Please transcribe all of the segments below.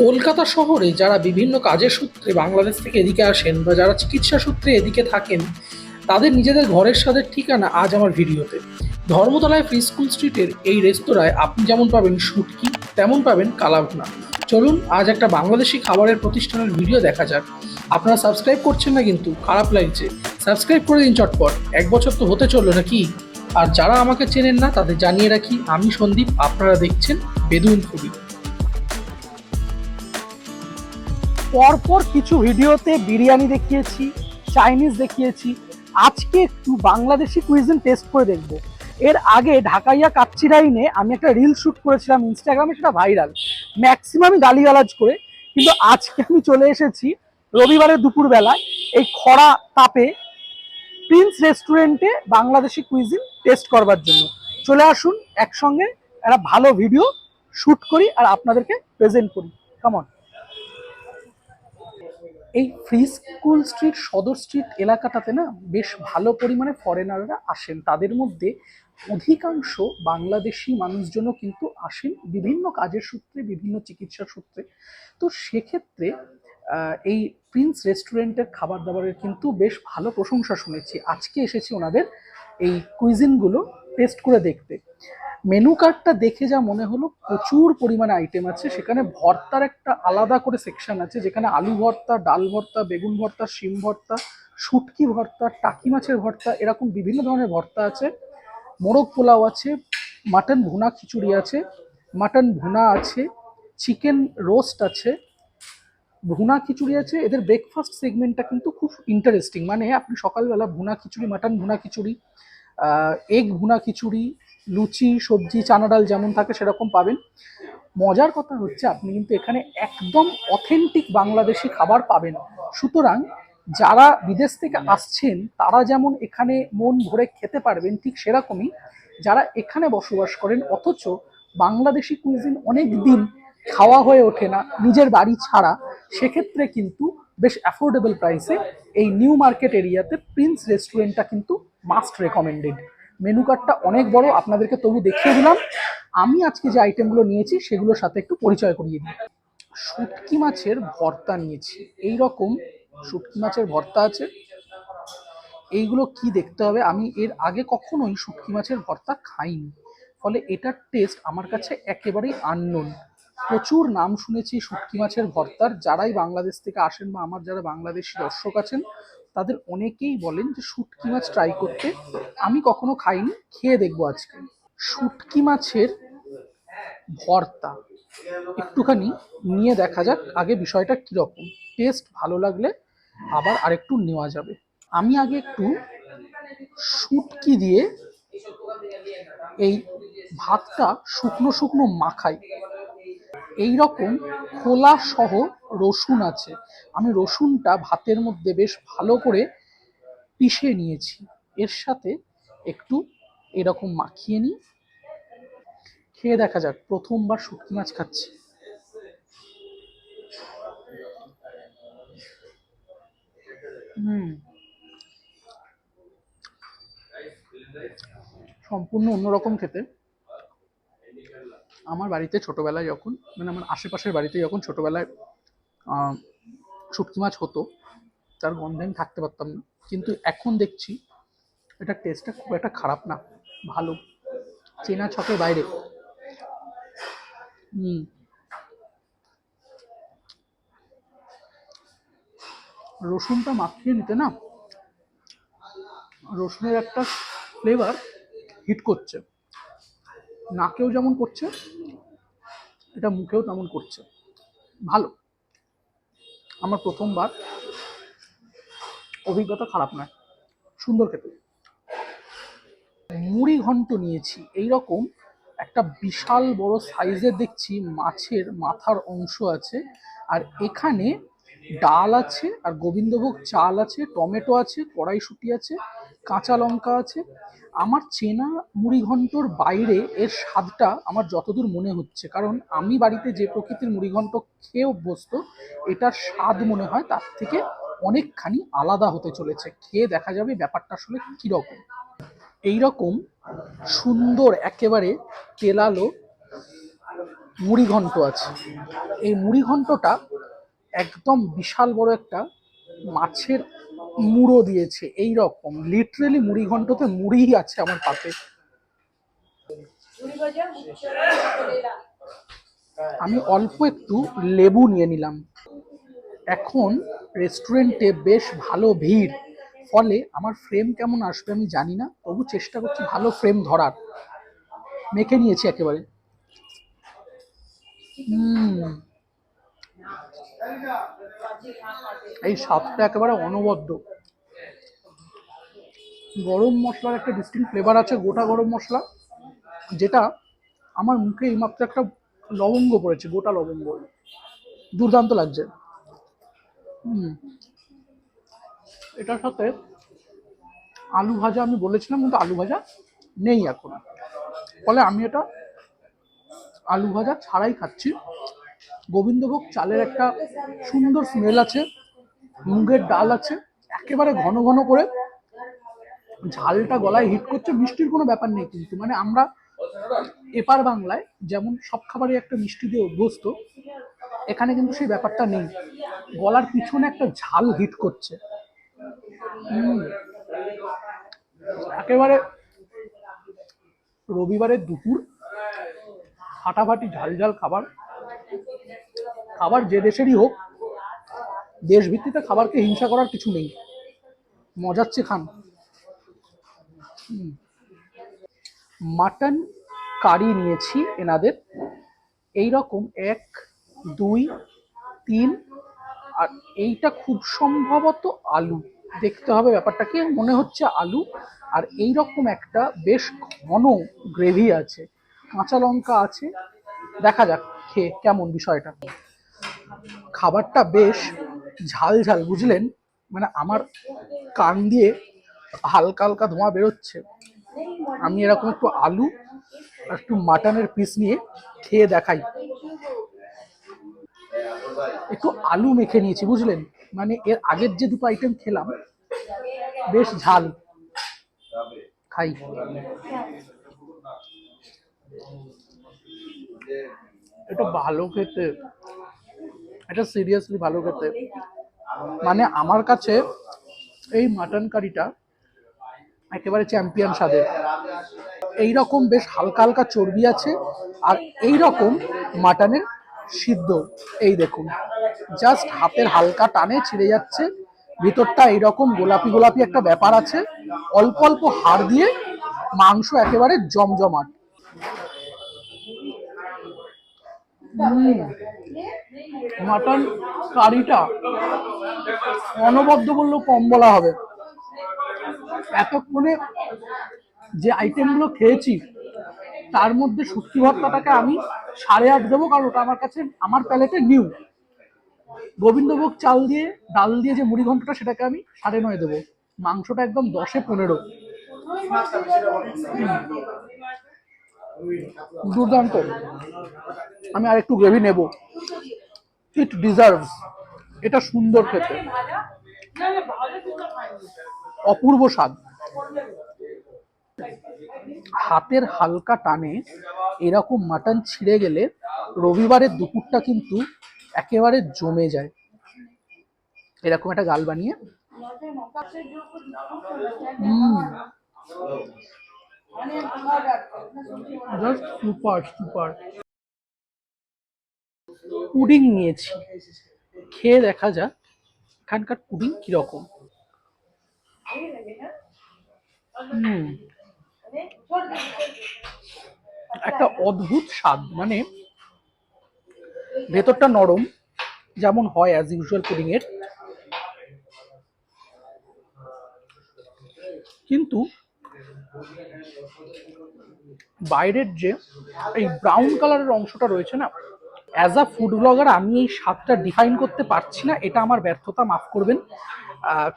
কলকাতা শহরে যারা বিভিন্ন কাজের সূত্রে বাংলাদেশ থেকে এদিকে আসেন বা যারা চিকিৎসা সূত্রে এদিকে থাকেন, তাদের নিজেদের ঘরের স্বাদের ঠিকানা আজ আমার ভিডিওতে। ধর্মতলায় ফ্রি স্কুল স্ট্রিটের এই রেস্তোরাঁয় আপনি যেমন পাবেন শুটকি, তেমন পাবেন কালাভুনা। চলুন আজ একটা বাংলাদেশি খাবারের প্রতিষ্ঠানের ভিডিও দেখা যাক। আপনারা সাবস্ক্রাইব করছেন না কিন্তু, খারাপ লাগছে। সাবস্ক্রাইব করে দিন চটপট, 1 বছর তো হতে চললো নাকি। আর যারা আমাকে চেনেন না তাদের জানিয়ে রাখি, আমি সন্দীপ, আপনারা দেখছেন বেদুইন ফুডি। পরপর কিছু ভিডিওতে বিরিয়ানি দেখিয়েছি, চাইনিজ দেখিয়েছি, আজকে একটু বাংলাদেশি কুইজিন টেস্ট করে দেখব। এর আগে ঢাকাইয়া কাচ্চিরাইনে আমি একটা রিল শ্যুট করেছিলাম ইনস্টাগ্রামে, সেটা ভাইরাল, ম্যাক্সিমামই গালিগালাজ করে। কিন্তু আজকে আমি চলে এসেছি রবিবারের দুপুরবেলায় এই খরা তাপে প্রিন্স রেস্টুরেন্টে বাংলাদেশি কুইজিন টেস্ট করবার জন্য। চলে আসুন একসঙ্গে একটা ভালো ভিডিও শ্যুট করি আর আপনাদেরকে প্রেজেন্ট করি। কেমন? এই ফ্রি স্কুল স্ট্রিট, সদর স্ট্রিট এলাকাটাতে না বেশ ভালো পরিমাণে ফরেনাররা আসেন। তাদের মধ্যে অধিকাংশ বাংলাদেশি মানুষজনও কিন্তু আসেন বিভিন্ন কাজের সূত্রে, বিভিন্ন চিকিৎসার সূত্রে। তো সেক্ষেত্রে এই প্রিন্স রেস্টুরেন্টের খাবার দাবারের কিন্তু বেশ ভালো প্রশংসা শুনেছি। আজকে এসেছি ওনাদের এই কুইজিনগুলো টেস্ট করে দেখতে। মেনু কার্ডটা দেখে যা মনে হলো, প্রচুর পরিমাণে আইটেম আছে। সেখানে ভর্তার একটা আলাদা করে সেকশন আছে, যেখানে আলু ভর্তা, ডাল ভর্তা, বেগুন ভর্তা, শিম ভর্তা, শুটকি ভর্তা, টাকি মাছের ভর্তা, এরকম বিভিন্ন ধরনের ভর্তা আছে। মোরগ পোলাও আছে, মাটন ভুনা খিচুড়ি আছে, মাটন ভুনা আছে, চিকেন রোস্ট আছে, ভুনা খিচুড়ি আছে। এদের ব্রেকফাস্ট সেগমেন্টটা কিন্তু খুব ইন্টারেস্টিং। মানে আপনি সকালবেলা ভুনা খিচুড়ি, মাটন ভুনা খিচুড়ি, এগ ভুনা খিচুড়ি, লুচি, সবজি, চানা ডাল যেমন থাকে সেরকম পাবেন। মজার কথা হচ্ছে আপনি কিন্তু এখানে একদম অথেন্টিক বাংলাদেশি খাবার পাবেন। সুতরাং যারা বিদেশ থেকে আসছেন তারা যেমন এখানে মন ভরে খেতে পারবেন, ঠিক সেরকমই যারা এখানে বসবাস করেন অথচ বাংলাদেশি কুইজিন অনেক দিন খাওয়া হয়ে ওঠে না নিজের বাড়ি ছাড়া, সেক্ষেত্রে কিন্তু বেশ অ্যাফোর্ডেবল প্রাইসে এই নিউ মার্কেট এরিয়াতে প্রিন্স রেস্টুরেন্টটা কিন্তু মাস্ট রেকমেন্ডেড। মেনু কার্ডটা অনেক বড়, আপনাদেরকে তবু দেখিয়ে দিলাম। আমি আজকে যে আইটেমগুলো নিয়েছি সেগুলোর সাথে একটু পরিচয় করিয়ে দিই। শুটকি মাছের ভর্তা নিয়েছি, এই রকম শুটকি মাছের ভর্তা আছে। এইগুলো কি দেখতে হবে, আমি এর আগে কখনোই শুটকি মাছের ভর্তা খাইনি, ফলে এটার টেস্ট আমার কাছে একেবারেই আননোন। প্রচুর নাম শুনেছি শুটকি মাছের ভর্তার, যারাই বাংলাদেশ থেকে আসেন বা আমার যারা বাংলাদেশি দর্শক আছেন তাদের অনেকেই বলেন যে শুটকি মাছ ট্রাই করতে। আমি কখনো খাইনি, খেয়ে দেখবো আজকে। শুটকি মাছের ভর্তা একটুখানি নিয়ে দেখা যাক আগে বিষয়টা কীরকম। টেস্ট ভালো লাগলে আবার আরেকটু নেওয়া যাবে। আমি আগে একটু শুটকি দিয়ে এই ভাতটা শুকনো শুকনো মাখাই। এই রকম খোলা সহ রসুন আছে, আমি রসুনটা ভাতের মধ্যে বেশ ভালো করে পিষে নিয়েছি। এর সাথে একটু এরকম মাখিয়ে নিই, খেয়ে দেখা যাক। প্রথমবার শুটকি মাছ খাচ্ছি। সম্পূর্ণ অন্যরকম খেতে। আমার বাড়িতে ছোটবেলায় যখন, মানে আমার আশেপাশের বাড়িতে যখন ছোটবেলায় শুটকি মাছ হতো, তার গন্ধে আমি থাকতে পারতাম না। কিন্তু এখন দেখছি এটা টেস্টটা খুব একটা খারাপ না, ভালো, চেনা ছকের বাইরে। রসুনটা মাখিয়ে নিতে না, রসুনের একটা ফ্লেভার হিট করছে, নাকেও যেমন করছে, এটা মুখেও তেমন করছে, ভালো। আমার প্রথমবার, অভিজ্ঞতা খারাপ নয়, সুন্দর খেতে। মুড়ি ঘন্ট নিয়েছি, এইরকম একটা বিশাল বড় সাইজের দেখছি মাছের মাথার অংশ আছে। আর এখানে ডাল আছে, আর গোবিন্দভোগ চাল আছে, টমেটো আছে, কড়াইশুঁটি আছে, কাঁচা লঙ্কা আছে। আমার চেনা মুড়ি ঘন্টর বাইরে এর স্বাদটা আমার যতদূর মনে হচ্ছে, কারণ আমি বাড়িতে যে প্রকৃতির মুড়ি ঘন্ট খেয়ে অভ্যস্ত, এটার স্বাদ মনে হয় তার থেকে অনেকখানি আলাদা হতে চলেছে। খেয়ে দেখা যাবে ব্যাপারটা আসলে কীরকম। এইরকম সুন্দর একেবারে তেলালো মুড়ি ঘন্ট আছে। এই মুড়ি ঘন্টটা একদম বিশাল বড় একটা মাছের মুড়ো দিয়েছে, এই রকম লিটারেলি মুড়ি ঘন্টতে মুড়িই আছে আমার পাতে। আমি অল্প একটু লেবু নিয়ে নিলাম। এখন রেস্টুরেন্টে বেশ ভালো ভিড়, ফলে আমার ফ্রেম কেমন আসবে আমি জানি না, তবু চেষ্টা করছি ভালো ফ্রেম ধরার। মেখে নিয়েছি একেবারে। এই স্বাদটা একেবারে অনবদ্য। গরম মশলার একটা ডিস্টিংক্ট ফ্লেভার আছে, গোটা গরম মশলা, যেটা আমার মুখে এইমাত্র একটা লবঙ্গ পড়েছে, গোটা লবঙ্গ, দুর্দান্ত লাগছে। এটার সাথে আলু ভাজা আমি বলেছিলাম, কিন্তু আলু ভাজা নেই এখন, ফলে আমি এটা আলু ভাজা ছাড়াই খাচ্ছি। গোবিন্দভোগ চালের একটা সুন্দর স্মেল আছে, মুগের ডাল আছে, একেবারে ঘন ঘন করে ঝালটা গলায় হিট করছে। মিষ্টির কোনো ব্যাপার নেই কিন্তু, মানে আমরা এপার বাংলায় যেমন সব খাবারই একটা মিষ্টি দিয়ে অভ্যস্ত, এখানে কিন্তু সেই ব্যাপারটা নেই, গলার পিছনে একটা ঝাল হিট করছে। একেবারে রবিবারের দুপুর ফাটাফাটি ঝাল ঝাল খাবার। খাবার যে দেশেরই হোক, দেশ ভিত্তিতে খাবারকে হিংসা করার কিছু নেই, মজাচ্ছে খান। মাটন কারি নিয়েছি এনাদের, এই রকম 1 2 3, আর এইটা খুব সম্ভবত আলু, দেখতে হবে ব্যাপারটা কি, মনে হচ্ছে আলু। আর এই রকম একটা বেশ ঘন গ্রেভি আছে, কাঁচা লঙ্কা আছে, দেখা যাক খেয়ে কেমন বিষয়টা। খাবারটা বেশ ঝাল ঝাল, বুঝলেন, মানে আমার কান দিয়ে হালকা হালকা ধোঁয়া বেরোচ্ছে। আমি এরকম একটু আলু আর একটু মাটনের পিস নিয়ে খেয়ে দেখাই। একটু আলু মেখে নিয়েছি, বুঝলেন, মানে এর আগের যে দুটো আইটেম খেলাম বেশ ঝাল। খাই। এটা ভালো খেতে, এটা সিরিয়াসলি ভালো খেতে, মানে আমার কাছে এই মাটন কারিটা একেবারে চ্যাম্পিয়ন স্বাদের। এইরকম বেশ হালকা হালকা চর্বি আছে, আর এই রকম মাটনের সিদ্ধ, এই দেখুন, জাস্ট হাতের হালকা টানে ছিঁড়ে যাচ্ছে, ভিতরটা এইরকম গোলাপি গোলাপি একটা ব্যাপার আছে, অল্প অল্প হাড় দিয়ে মাংস একেবারে জমজমাট। মাটন কারিটা অনবদ্য বললেও কম বলা হবে। এতক্ষণে যে আইটেমগুলো খেয়েছি তার মধ্যে শুটকি ভর্তাটাকে আমি 8.5 দেবো, কারণ ওটা আমার কাছে, আমার প্যালেটে নিউ। গোবিন্দভোগ চাল দিয়ে ডাল দিয়ে যে মুড়ি ঘন্টটা, সেটাকে আমি 9.5 দেবো। মাংসটা একদম 10-15। দুর্দান্ত। আমি আর একটু গ্রেভি নেব, ইট ডিজার্ভস, এটা সুন্দর খেতে, অপূর্ব স্বাদ। হাতের হালকা টানে এরকম মাটন ছিঁড়ে গেলে রবিবারের দুপুরটা কিন্তু একেবারে জমে যায়। এরকম একটা গাল বানিয়ে জাস্ট সুপার সুপার। পুডিং নিয়েছি, খেয়ে দেখা যাক এখানকার পুডিং কিরকম। একটা অদ্ভুত স্বাদ, মানে ভেতরটা নরম যেমন হয় অ্যাজ ইউজুয়াল পুডিং এর, কিন্তু বাইরের যে এই ব্রাউন কালারের অংশটা রয়েছে না, অ্যাজ আ ফুড ব্লগার আমি এই স্বাদটা ডিফাইন করতে পারছি না, এটা আমার ব্যর্থতা, মাফ করবেন।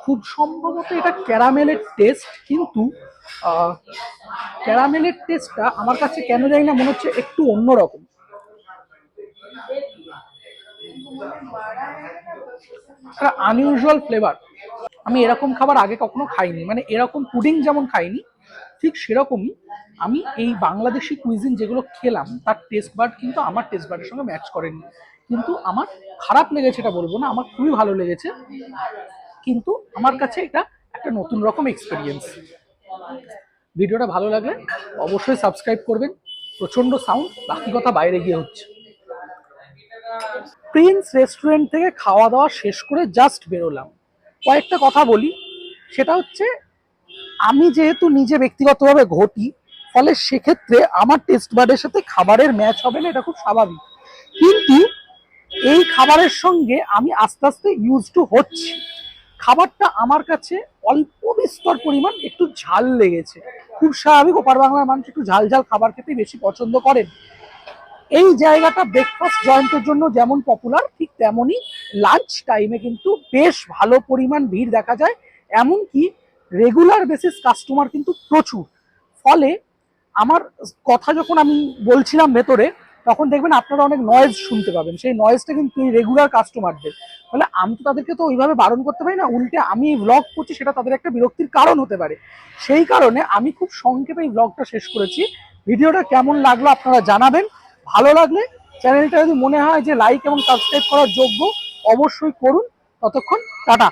খুব সম্ভবত এটা ক্যারামেলের টেস্ট, কিন্তু ক্যারামেলের টেস্টটা আমার কাছে কেন জানি না মনে হচ্ছে একটু অন্যরকম। একটা আনইউজুয়াল ফ্লেভার, আমি এরকম খাবার আগে কখনো খাইনি, মানে এরকম পুডিং যেমন খাইনি, ঠিক সেরকমই আমি এই বাংলাদেশি কুইজিন যেগুলো খেলাম তার টেস্ট বাড কিন্তু আমার টেস্ট বাডের সঙ্গে ম্যাচ করেনি। কিন্তু আমার খারাপ লেগেছে এটা বলবো না, আমার খুবই ভালো লেগেছে। কিন্তু আমার কাছে এটা একটা নতুন রকম এক্সপিরিয়েন্স। ভিডিওটা ভালো লাগলে অবশ্যই সাবস্ক্রাইব করবেন। প্রচন্ড সাউন্ড, বাকি কথা বাইরে গিয়ে হচ্ছে। প্রিন্স রেস্টুরেন্ট থেকে খাওয়া দাওয়া শেষ করে জাস্ট বেরোলাম। কয়েকটা কথা বলি, সেটা হচ্ছে আমি যেহেতু নিজে ব্যক্তিগতভাবে ঘটি, ফলে সেক্ষেত্রে আমার টেস্ট বাডের সাথে খাবারের ম্যাচ হবে না, এটা খুব স্বাভাবিক। কিন্তু এই খাবারের সঙ্গে আমি আস্তে আস্তে ইউজ টু হচ্ছি। খাবারটা আমার কাছে অল্প বিস্তর পরিমাণ একটু ঝাল লেগেছে। খুব স্বাভাবিক, ওপার বাংলার মানুষ একটু ঝাল ঝাল খাবার খেতে বেশি পছন্দ করেন। এই জায়গাটা ব্রেকফাস্ট জয়েন্টের জন্য যেমন পপুলার, ঠিক তেমনই লাঞ্চ টাইমে কিন্তু বেশ ভালো পরিমাণ ভিড় দেখা যায়। এমনকি রেগুলার বেসিস কাস্টমার কিন্তু প্রচুর। ফলে আমার কথা যখন আমি বলছিলাম ভেতরে, তখন দেখবেন আপনারা অনেক নয়েজ শুনতে পাবেন। সেই নয়েজটা কিন্তু এই রেগুলার কাস্টমারদের। ফলে আমি তো তাদেরকে তো ওইভাবে বারণ করতে পারি না, উল্টে আমি ব্লগ করছি, সেটা তাদের একটা বিরক্তির কারণ হতে পারে। সেই কারণে আমি খুব সংক্ষেপে এই ব্লগটা শেষ করেছি। ভিডিওটা কেমন লাগলো আপনারা জানাবেন। ভালো লাগলে চ্যানেলটা যদি মনে হয় যে লাইক এবং সাবস্ক্রাইব করার যোগ্য, অবশ্যই করুন। ততক্ষণ টাটা।